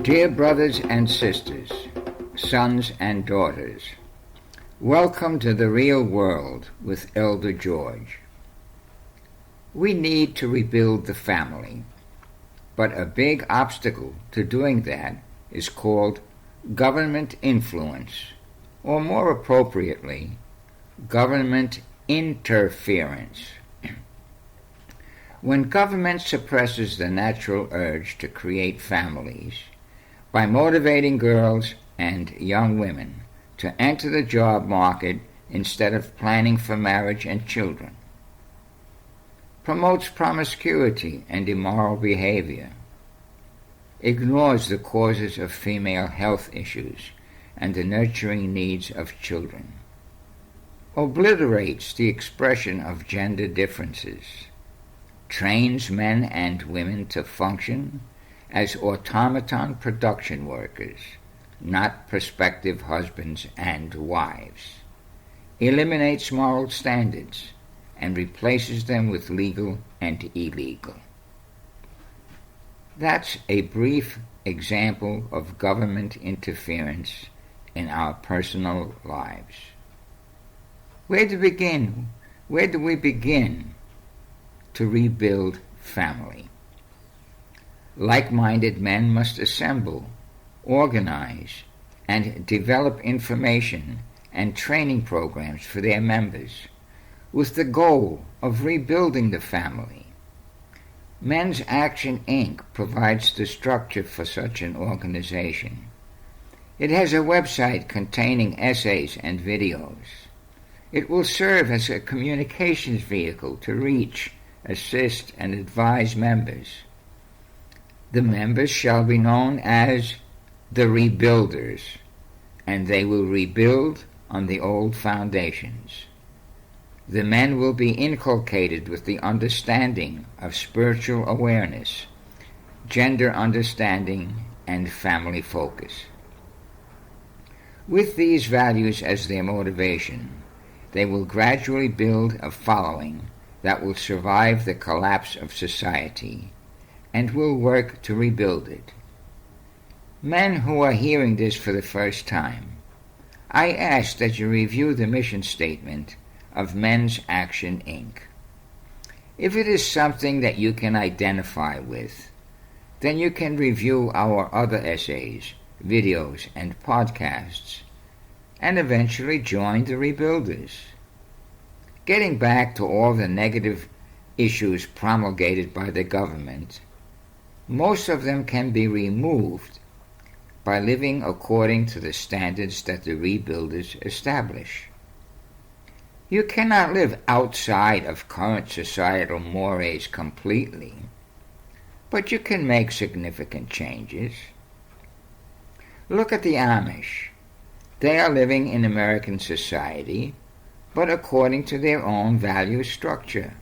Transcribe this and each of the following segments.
Dear brothers and sisters, sons and daughters, welcome to the real world with Elder George. We need to rebuild the family, but a big obstacle to doing that is called government influence, or more appropriately, government interference. When government suppresses the natural urge to create families by motivating girls and young women to enter the job market instead of planning for marriage and children, promotes promiscuity and immoral behavior, ignores the causes of female health issues and the nurturing needs of children, obliterates the expression of gender differences, trains men and women to function as automaton production workers, not prospective husbands and wives, eliminates moral standards, and replaces them with legal and illegal. That's a brief example of government interference in our personal lives. Where do we begin to rebuild family? Like-minded men must assemble, organize, and develop information and training programs for their members with the goal of rebuilding the family. Men's Action, Inc. provides the structure for such an organization. It has a website containing essays and videos. It will serve as a communications vehicle to reach, assist, and advise members. The members shall be known as the Rebuilders, and they will rebuild on the old foundations. The men will be inculcated with the understanding of spiritual awareness, gender understanding, and family focus. With these values as their motivation, they will gradually build a following that will survive the collapse of society and will work to rebuild it. Men who are hearing this for the first time, I ask that you review the mission statement of Men's Action, Inc. If it is something that you can identify with, then you can review our other essays, videos, and podcasts, and eventually join the Rebuilders. Getting back to all the negative issues promulgated by the government, most of them can be removed by living according to the standards that the Rebuilders establish. You cannot live outside of current societal mores completely, but you can make significant changes. Look at the Amish. They are living in American society, but according to their own value structure.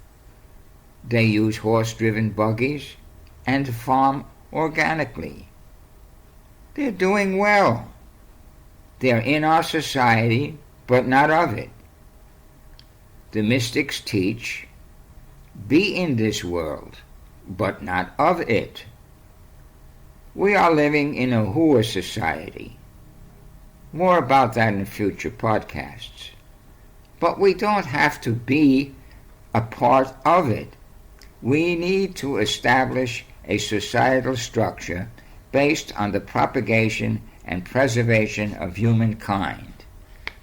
They use horse-driven buggies and farm organically. They're doing well. They're in our society, but not of it. The mystics teach, be in this world, but not of it. We are living in a Hua society. More about that in future podcasts. But we don't have to be a part of it. We need to establish a societal structure based on the propagation and preservation of humankind,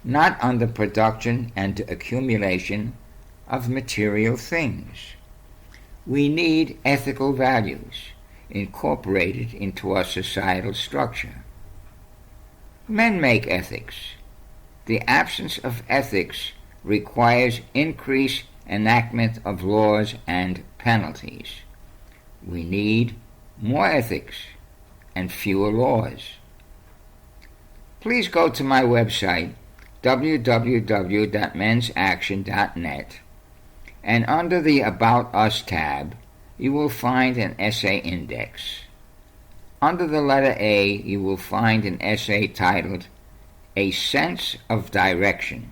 not on the production and accumulation of material things. We need ethical values incorporated into our societal structure. Men make ethics. The absence of ethics requires increased enactment of laws and penalties. We need more ethics and fewer laws. Please go to my website, www.mensaction.net, and under the About Us tab, you will find an essay index. Under the letter A, you will find an essay titled A Sense of Direction,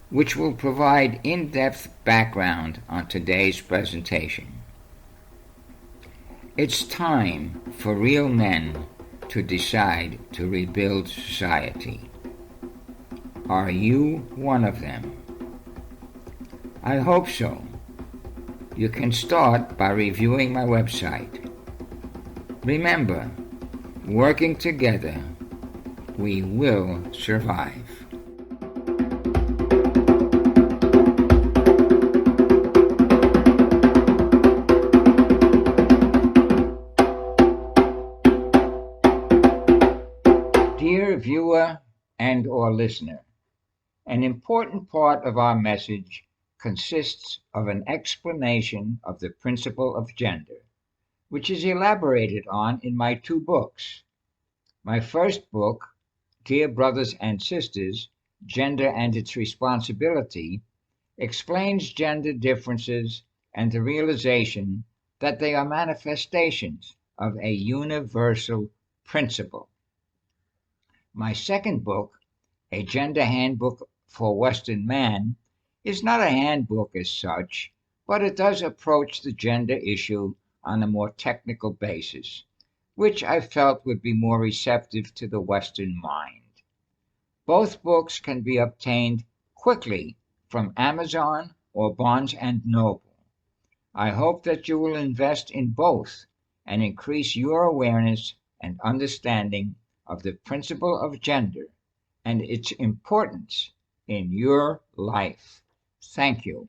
which will provide in-depth background on today's presentation. It's time for real men to decide to rebuild society. Are you one of them? I hope so. You can start by reviewing my website. Remember, working together, we will survive. Dear viewer and/or listener, an important part of our message consists of an explanation of the principle of gender, which is elaborated on in my two books. My first book, Dear Brothers and Sisters, Gender and Its Responsibility, explains gender differences and the realization that they are manifestations of a universal principle. My second book, A Gender Handbook for Western Man, is not a handbook as such, but it does approach the gender issue on a more technical basis, which I felt would be more receptive to the Western mind. Both books can be obtained quickly from Amazon or Barnes and Noble. I hope that you will invest in both and increase your awareness and understanding of the principle of gender and its importance in your life. Thank you.